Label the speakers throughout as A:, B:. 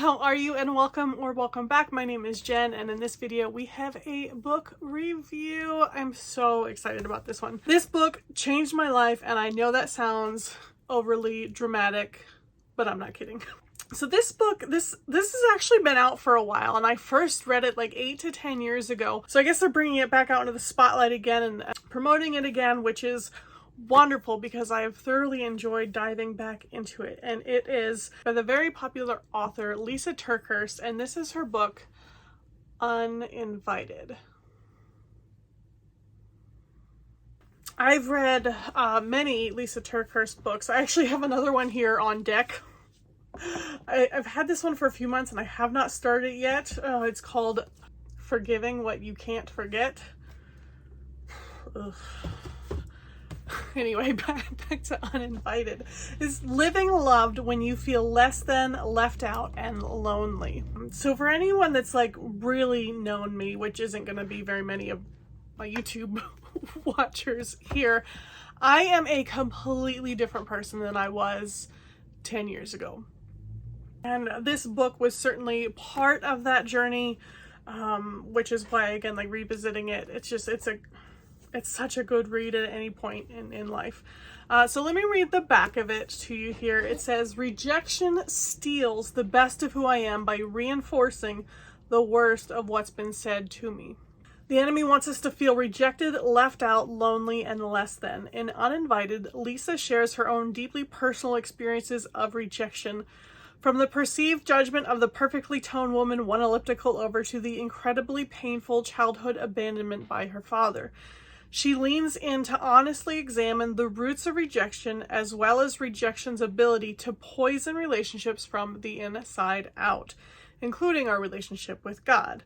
A: how are you? And welcome back. My name is Jen, and in this video we have a book review. I'm so excited about this one. This book changed my life, and I know that sounds overly dramatic, but I'm not kidding. So this book, this has actually been out for a while, and I first read it like 8 to 10 years ago. So I guess they're bringing it back out into the spotlight again and promoting it again, which is wonderful because I have thoroughly enjoyed diving back into it. And it is by the very popular author Lisa TerKeurst, and this is her book Uninvited. I've read many Lisa TerKeurst books. I actually have another one here on deck. I've had this one for a few months and I have not started it yet. It's called Forgiving What You Can't Forget. Ugh. Anyway, back to Uninvited. Is living loved when you feel less than, left out, and lonely. So for anyone that's like really known me, which isn't going to be very many of my YouTube watchers here, I am a completely different person than I was 10 years ago. And this book was certainly part of that journey, which is why, again, like revisiting it, it's such a good read at any point in life. So let me read the back of it to you here. It says, "Rejection steals the best of who I am by reinforcing the worst of what's been said to me. The enemy wants us to feel rejected, left out, lonely, and less than. In Uninvited, Lisa shares her own deeply personal experiences of rejection, from the perceived judgment of the perfectly toned woman one elliptical over to the incredibly painful childhood abandonment by her father. She leans in to honestly examine the roots of rejection, as well as rejection's ability to poison relationships from the inside out, including our relationship with God.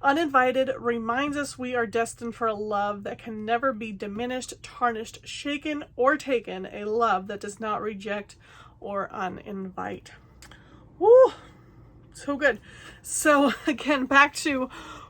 A: Uninvited reminds us we are destined for a love that can never be diminished, tarnished, shaken, or taken, a love that does not reject or uninvite." Woo! So good. So again, back to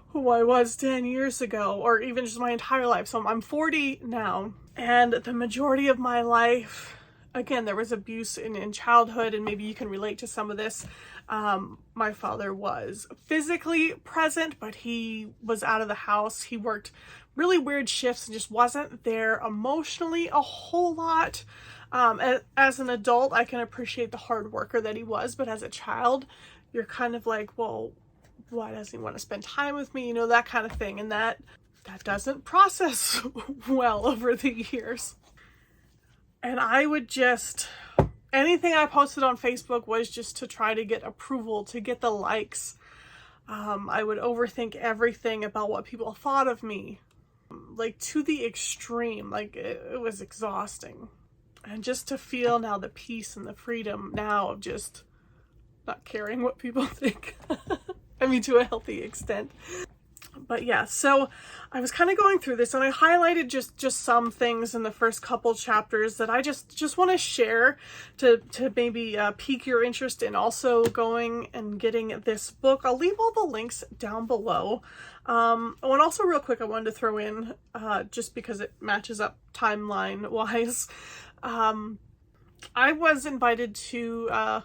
A: who I was 10 years ago, or even just my entire life. So I'm 40 now, and the majority of my life, again, there was abuse in childhood, and maybe you can relate to some of this. My father was physically present, but he was out of the house. He worked really weird shifts and just wasn't there emotionally a whole lot. As an adult, I can appreciate the hard worker that he was, but as a child, you're kind of like, well, why doesn't he want to spend time with me? You know, that kind of thing. And that doesn't process well over the years. And I would just, anything I posted on Facebook was just to try to get approval, to get the likes. I would overthink everything about what people thought of me, like to the extreme. Like it was exhausting. And just to feel now the peace and the freedom now of just not caring what people think. I mean, to a healthy extent. But yeah, so I was kind of going through this, and I highlighted just some things in the first couple chapters that I just want to share to maybe pique your interest in also going and getting this book. I'll leave all the links down below. And also real quick, I wanted to throw in, just because it matches up timeline wise. I was invited to, I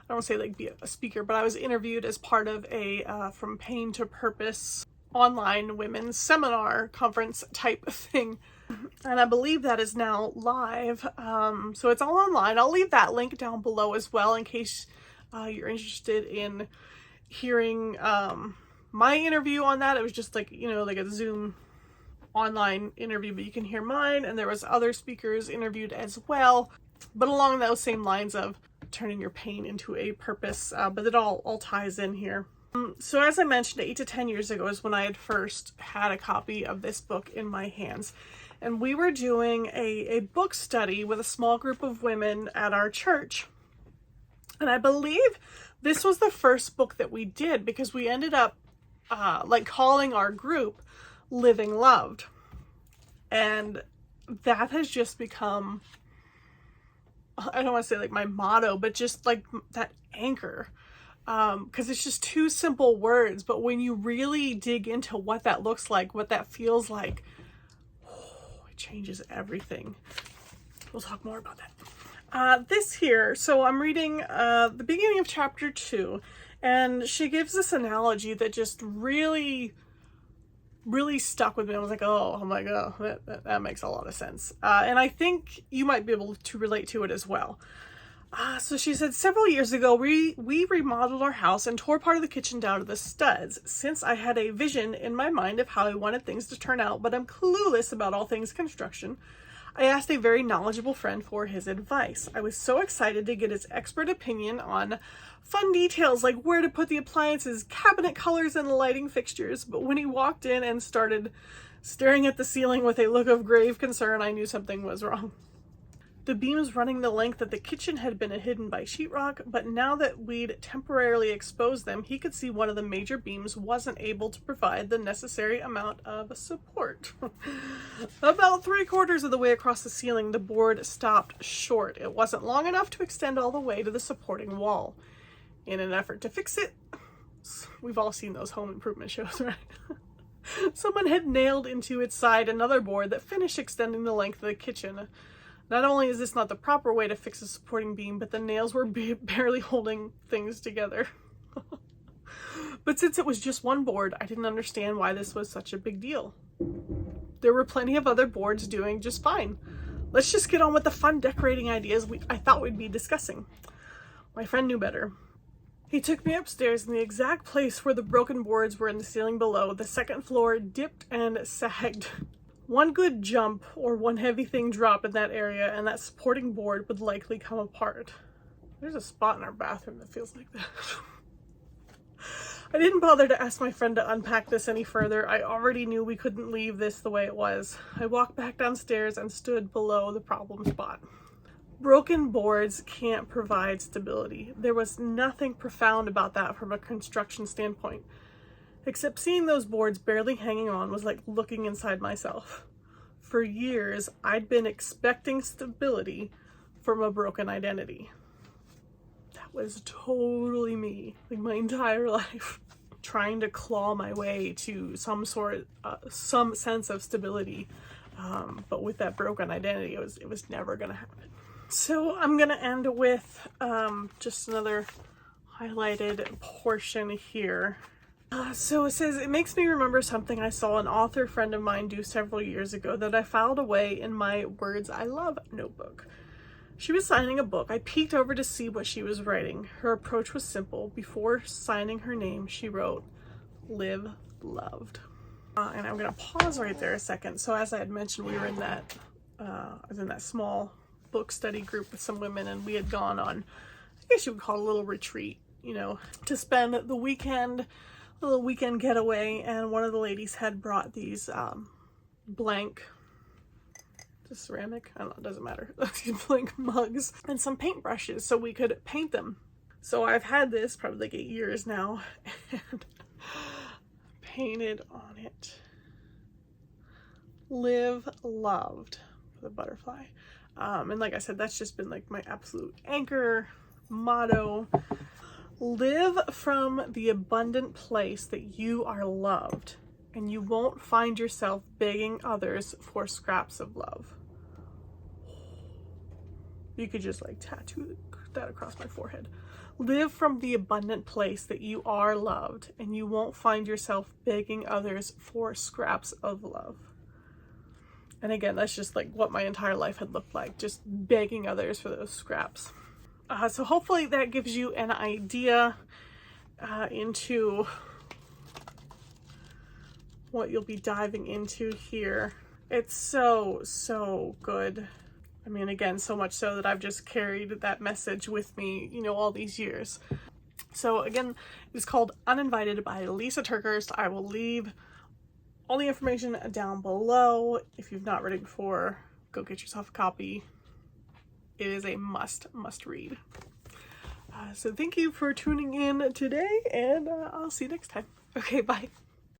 A: don't want to say like be a speaker, but I was interviewed as part of a From Pain to Purpose online women's seminar conference type thing. And I believe that is now live. So it's all online. I'll leave that link down below as well in case you're interested in hearing my interview on that. It was just like, you know, like a Zoom online interview, but you can hear mine, and there was other speakers interviewed as well, but along those same lines of turning your pain into a purpose, but it all ties in here. So as I mentioned, 8 to 10 years ago is when I had first had a copy of this book in my hands, and we were doing a book study with a small group of women at our church, and I believe this was the first book that we did, because we ended up like calling our group Living Loved, and that has just become, I don't want to say like my motto, but just like that anchor, because it's just two simple words, but when you really dig into what that looks like, what that feels like, it changes everything. We'll talk more about that. This here, so I'm reading the beginning of chapter 2, and she gives this analogy that just really stuck with me. I was like, oh, I'm like, oh, that makes a lot of sense. And I think you might be able to relate to it as well. So she said, several years ago, we remodeled our house and tore part of the kitchen down to the studs. Since I had a vision in my mind of how I wanted things to turn out, but I'm clueless about all things construction, I asked a very knowledgeable friend for his advice. I was so excited to get his expert opinion on fun details like where to put the appliances, cabinet colors, and lighting fixtures. But when he walked in and started staring at the ceiling with a look of grave concern, I knew something was wrong. The beams running the length of the kitchen had been hidden by sheetrock, but now that we'd temporarily exposed them, he could see one of the major beams wasn't able to provide the necessary amount of support. About 3/4 of the way across the ceiling, the board stopped short. It wasn't long enough to extend all the way to the supporting wall. In an effort to fix it, we've all seen those home improvement shows, right? Someone had nailed into its side another board that finished extending the length of the kitchen. Not only is this not the proper way to fix a supporting beam, but the nails were barely holding things together. But since it was just one board, I didn't understand why this was such a big deal. There were plenty of other boards doing just fine. Let's just get on with the fun decorating ideas I thought we'd be discussing. My friend knew better. He took me upstairs in the exact place where the broken boards were in the ceiling below. The second floor dipped and sagged. One good jump or one heavy thing drop in that area and that supporting board would likely come apart. There's a spot in our bathroom that feels like that. I didn't bother to ask my friend to unpack this any further. I already knew we couldn't leave this the way it was. I walked back downstairs and stood below the problem spot. Broken boards can't provide stability. There was nothing profound about that from a construction standpoint. Except seeing those boards barely hanging on was like looking inside myself. For years, I'd been expecting stability from a broken identity. That was totally me, like my entire life. Trying to claw my way to some sense of stability. But with that broken identity, it was never gonna happen. So I'm gonna end with just another highlighted portion here. So it says, it makes me remember something I saw an author friend of mine do several years ago that I filed away in my Words I Love notebook. She was signing a book. I peeked over to see what she was writing. Her approach was simple. Before signing her name, she wrote, "Live Loved." And I'm going to pause right there a second. So as I had mentioned, we were in that, I was in that small book study group with some women, and we had gone on, I guess you would call it a little retreat, you know, to spend the weekend, a little weekend getaway. And one of the ladies had brought these blank, ceramic, I don't know, it doesn't matter, blank mugs and some paintbrushes so we could paint them. So I've had this probably like 8 years now and painted on it, "Live Loved," with a butterfly. And like I said, that's just been like my absolute anchor motto. Live from the abundant place that you are loved, and you won't find yourself begging others for scraps of love. You could just like tattoo that across my forehead. Live from the abundant place that you are loved, and you won't find yourself begging others for scraps of love. And again, that's just like what my entire life had looked like, just begging others for those scraps. So hopefully that gives you an idea into what you'll be diving into here. It's so good. I mean, again, so much so that I've just carried that message with me, you know, all these years. So again, it's called Uninvited by Lisa TerKeurst. I will leave all the information down below. If you've not read it before, go get yourself a copy. It is a must read. So thank you for tuning in today, and I'll see you next time. Okay, bye.